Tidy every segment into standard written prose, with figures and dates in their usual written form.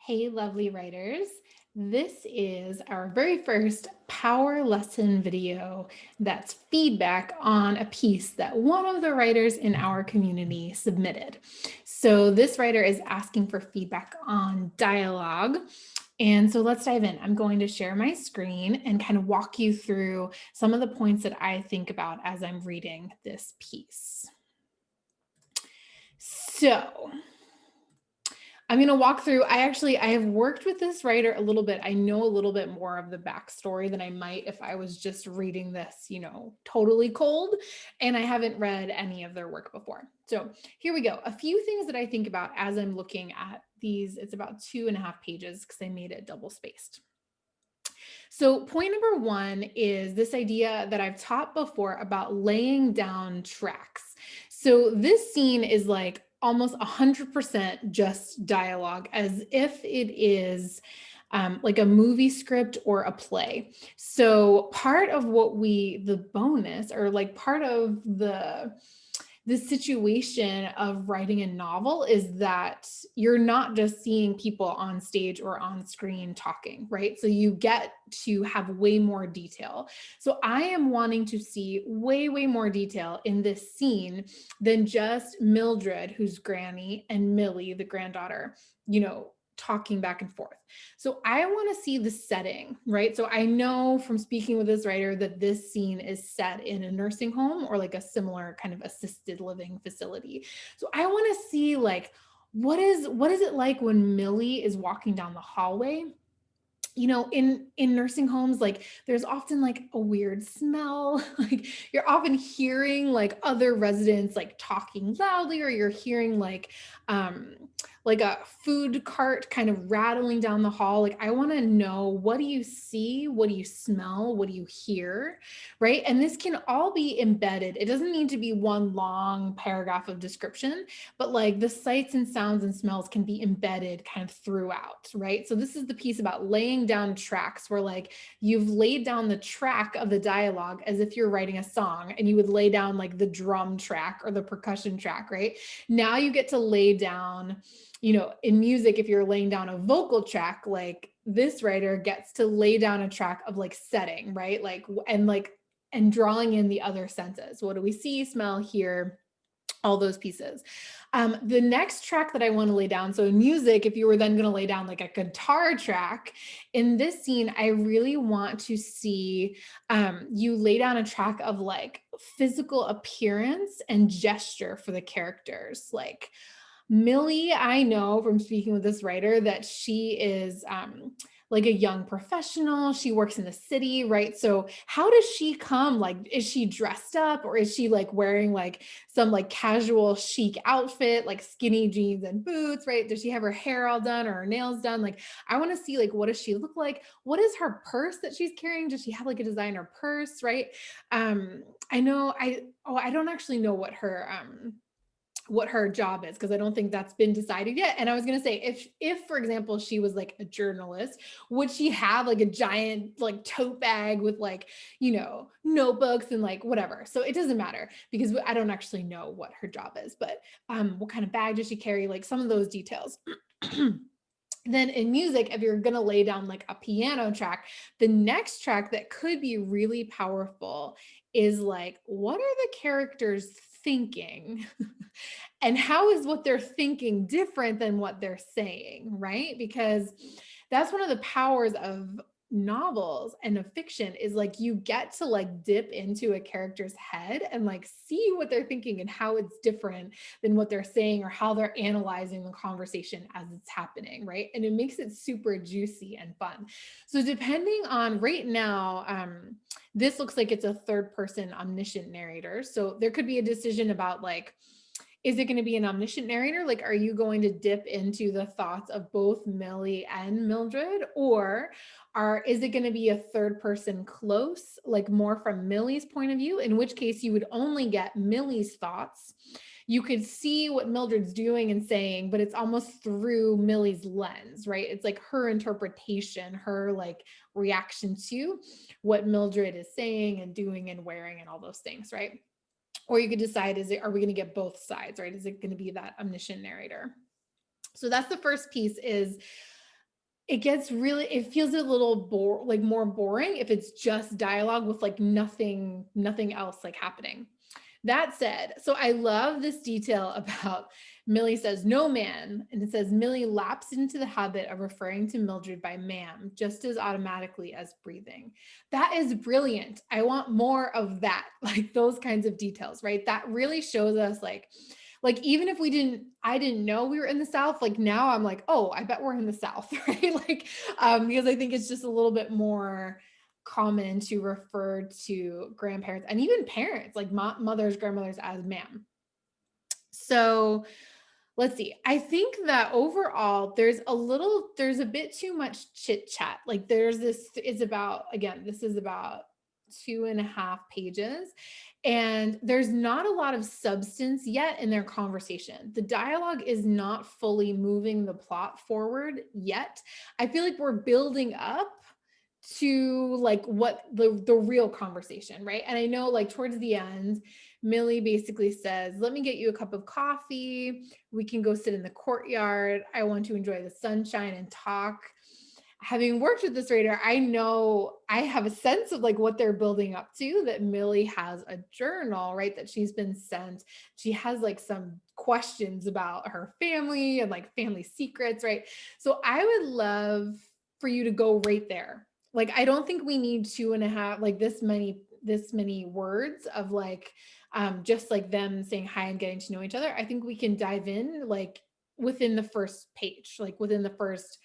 Hey, lovely writers. This is our very first power lesson video that's feedback on a piece that one of the writers in our community submitted. So this writer is asking for feedback on dialogue. And so let's dive in. I'm going to share my screen and kind of walk you through some of the points that I think about as I'm reading this piece. So I'm going to walk through. I have worked with this writer a little bit. I know a little bit more of the backstory than I might if I was just reading this, totally cold. And I haven't read any of their work before. So here we go. A few things that I think about as I'm looking at these. It's about 2.5 pages because I made it double spaced. So point number one is this idea that I've taught before about laying down tracks. So this scene is like almost 100% just dialogue, as if it is like a movie script or a play. So part of the bonus, or like part of the situation of writing a novel, is that you're not just seeing people on stage or on screen talking, right? So you get to have way more detail. So I am wanting to see way, way more detail in this scene than just Mildred, who's Granny, and Millie, the granddaughter, talking back and forth. So I want to see the setting, right? So I know from speaking with this writer that this scene is set in a nursing home or like a similar kind of assisted living facility. So I want to see like what is it like when Millie is walking down the hallway? In nursing homes, like there's often like a weird smell. Like you're often hearing like other residents like talking loudly, or you're hearing like a food cart kind of rattling down the hall. Like I want to know, what do you see, what do you smell, what do you hear, right? And this can all be embedded. It doesn't need to be one long paragraph of description, but like the sights and sounds and smells can be embedded kind of throughout, right? So this is the piece about laying down tracks, where like you've laid down the track of the dialogue as if you're writing a song, and you would lay down like the drum track or the percussion track, right? Now you get to lay down, in music, if you're laying down a vocal track, like this writer gets to lay down a track of like setting, right? And drawing in the other senses. What do we see, smell, hear? All those pieces. The next track that I want to lay down, so in music, if you were then going to lay down like a guitar track, in this scene, I really want to see you lay down a track of like physical appearance and gesture for the characters. Like Millie, I know from speaking with this writer that she is like a young professional. She works in the city, right? So how does she come? Like, is she dressed up, or is she like wearing like some like casual chic outfit, like skinny jeans and boots, right? Does she have her hair all done or her nails done? Like, I want to see like, what does she look like? What is her purse that she's carrying? Does she have like a designer purse, right? I know I don't actually know what her job is, because I don't think that's been decided yet. And I was going to say, if for example she was like a journalist, would she have like a giant like tote bag with like notebooks and like whatever? So it doesn't matter, because I don't actually know what her job is, but what kind of bag does she carry, like some of those details. Then in music, if you're going to lay down like a piano track, the next track that could be really powerful is like, what are the characters thinking? And how is what they're thinking different than what they're saying, right? Because that's one of the powers of novels and of fiction, is like you get to like dip into a character's head and like see what they're thinking and how it's different than what they're saying, or how they're analyzing the conversation as it's happening, right? And it makes it super juicy and fun. So depending on right now, this looks like it's a third person omniscient narrator. So there could be a decision about like, is it going to be an omniscient narrator? Like, are you going to dip into the thoughts of both Millie and Mildred? Or is it going to be a third person close, like more from Millie's point of view, in which case you would only get Millie's thoughts. You could see what Mildred's doing and saying, but it's almost through Millie's lens, right? It's like her interpretation, her like reaction to what Mildred is saying and doing and wearing and all those things, right? Or you could decide, are we going to get both sides, right? Is it going to be that omniscient narrator? So that's the first piece, is it gets really, it feels a little like more boring if it's just dialogue with like nothing else like happening. That said, so I love this detail about Millie says, no man. And it says, Millie lapsed into the habit of referring to Mildred by ma'am, just as automatically as breathing. That is brilliant. I want more of that, like those kinds of details, right? That really shows us like even if I didn't know we were in the South, like now I'm like, oh, I bet we're in the South, right? Like, because I think it's just a little bit more common to refer to grandparents and even parents, like mothers, grandmothers, as ma'am. So let's see. I think that overall there's a bit too much chit chat. Like this is about 2.5 pages. And there's not a lot of substance yet in their conversation. The dialogue is not fully moving the plot forward yet. I feel like we're building up to like what the real conversation, right? And I know like towards the end, Millie basically says, let me get you a cup of coffee. We can go sit in the courtyard. I want to enjoy the sunshine and talk. Having worked with this writer, I know I have a sense of like what they're building up to, that Millie has a journal, right? That she's been sent. She has like some questions about her family and like family secrets, right? So I would love for you to go right there. Like, I don't think we need 2.5, like this many words of like, just like them saying hi and getting to know each other. I think we can dive in like within the first page, like within the first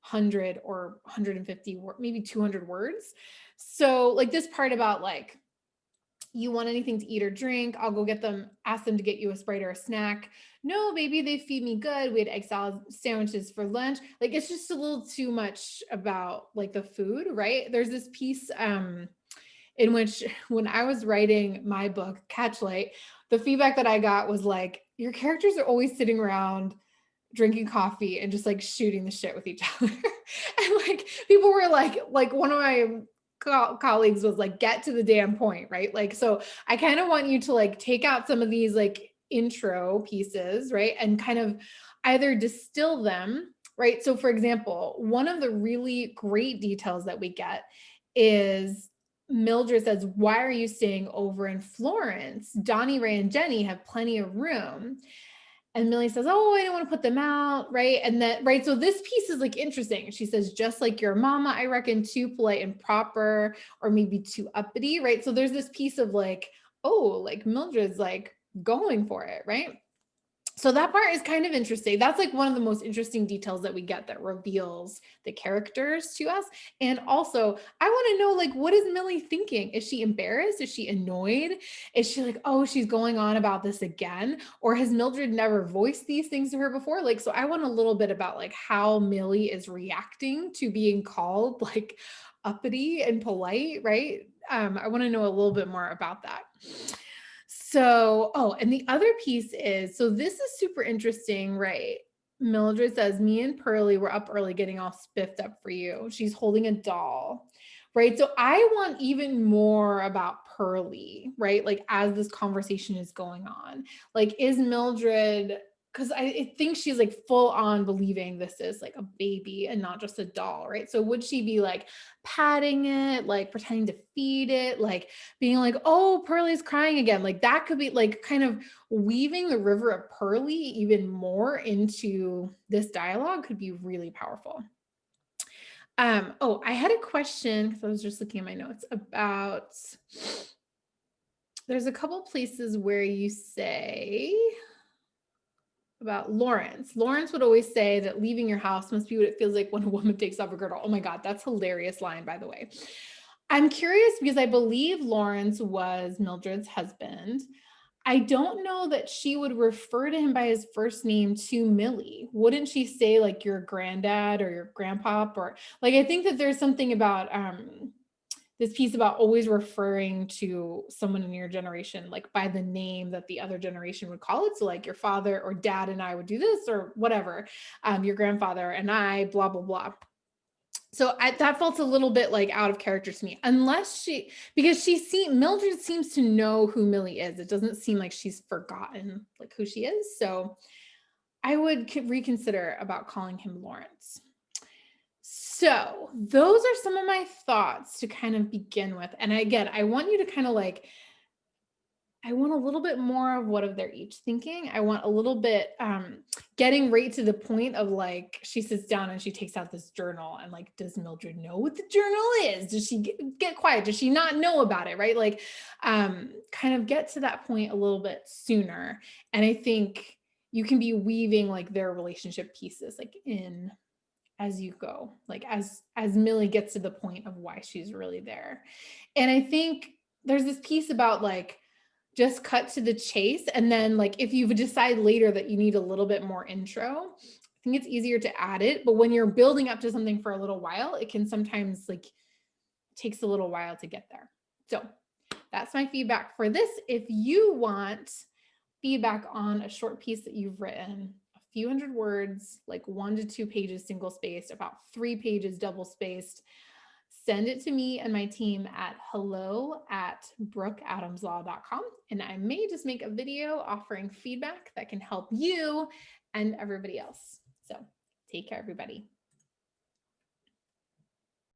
100 or 150, maybe 200 words. So like this part about like, you want anything to eat or drink? I'll go get them, ask them to get you a Sprite or a snack. No, baby, they feed me good. We had egg salad sandwiches for lunch. Like it's just a little too much about like the food, right? There's this piece in which when I was writing my book, Catchlight, the feedback that I got was like, your characters are always sitting around drinking coffee and just like shooting the shit with each other. And like people were like one of my colleagues was like, get to the damn point, right? Like, so I kind of want you to like take out some of these like intro pieces, right? And kind of either distill them, right? So for example, one of the really great details that we get is Mildred says, why are you staying over in Florence? Donnie, Ray, and Jenny have plenty of room. And Millie says, oh, I don't want to put them out, right? And that, right? So this piece is like interesting. She says, just like your mama, I reckon, too polite and proper, or maybe too uppity, right? So there's this piece of like, oh, like Mildred's like going for it, right? So that part is kind of interesting. That's like one of the most interesting details that we get that reveals the characters to us. And also, I want to know, like, what is Millie thinking? Is she embarrassed? Is she annoyed? Is she like, oh, she's going on about this again? Or has Mildred never voiced these things to her before? Like, so I want a little bit about like how Millie is reacting to being called like uppity and polite, right? I want to know a little bit more about that. So, oh, and the other piece is, so this is super interesting, right? Mildred says, me and Pearlie were up early getting all spiffed up for you. She's holding a doll, right? So I want even more about Pearlie, right? Like as this conversation is going on, like is Mildred, because I think she's like full on believing this is like a baby and not just a doll, right? So would she be like patting it, like pretending to feed it, like being like, oh, Pearlie's crying again? Like that could be like kind of weaving the river of Pearlie even more into this dialogue could be really powerful. Oh, I had a question because I was just looking at my notes about, there's a couple places where you say about Lawrence. Lawrence would always say that leaving your house must be what it feels like when a woman takes off a girdle. Oh my God, that's hilarious line, by the way. I'm curious because I believe Lawrence was Mildred's husband. I don't know that she would refer to him by his first name to Millie. Wouldn't she say like your granddad or your grandpop? Or like, I think that there's something about this piece about always referring to someone in your generation like by the name that the other generation would call it. So like your father or dad and I would do this or whatever, your grandfather and I, blah, blah, blah. So that felt a little bit like out of character to me, unless because Mildred seems to know who Millie is. It doesn't seem like she's forgotten like who she is. So I would reconsider about calling him Lawrence. So those are some of my thoughts to kind of begin with. And again, I want you to kind of like, I want a little bit more of what of they're each thinking. I want a little bit getting right to the point of like she sits down and she takes out this journal and like, does Mildred know what the journal is? Does she get quiet? Does she not know about it? Right? Like kind of get to that point a little bit sooner. And I think you can be weaving like their relationship pieces like in as you go, like as Millie gets to the point of why she's really there. And I think there's this piece about like just cut to the chase. And then like if you decide later that you need a little bit more intro, I think it's easier to add it. But when you're building up to something for a little while, it can sometimes like takes a little while to get there. So that's my feedback for this. If you want feedback on a short piece that you've written, a few hundred words, like 1 to 2 pages single spaced, about 3 pages double spaced, send it to me and my team at hello@brookeadamslaw.com. And I may just make a video offering feedback that can help you and everybody else. So take care, everybody.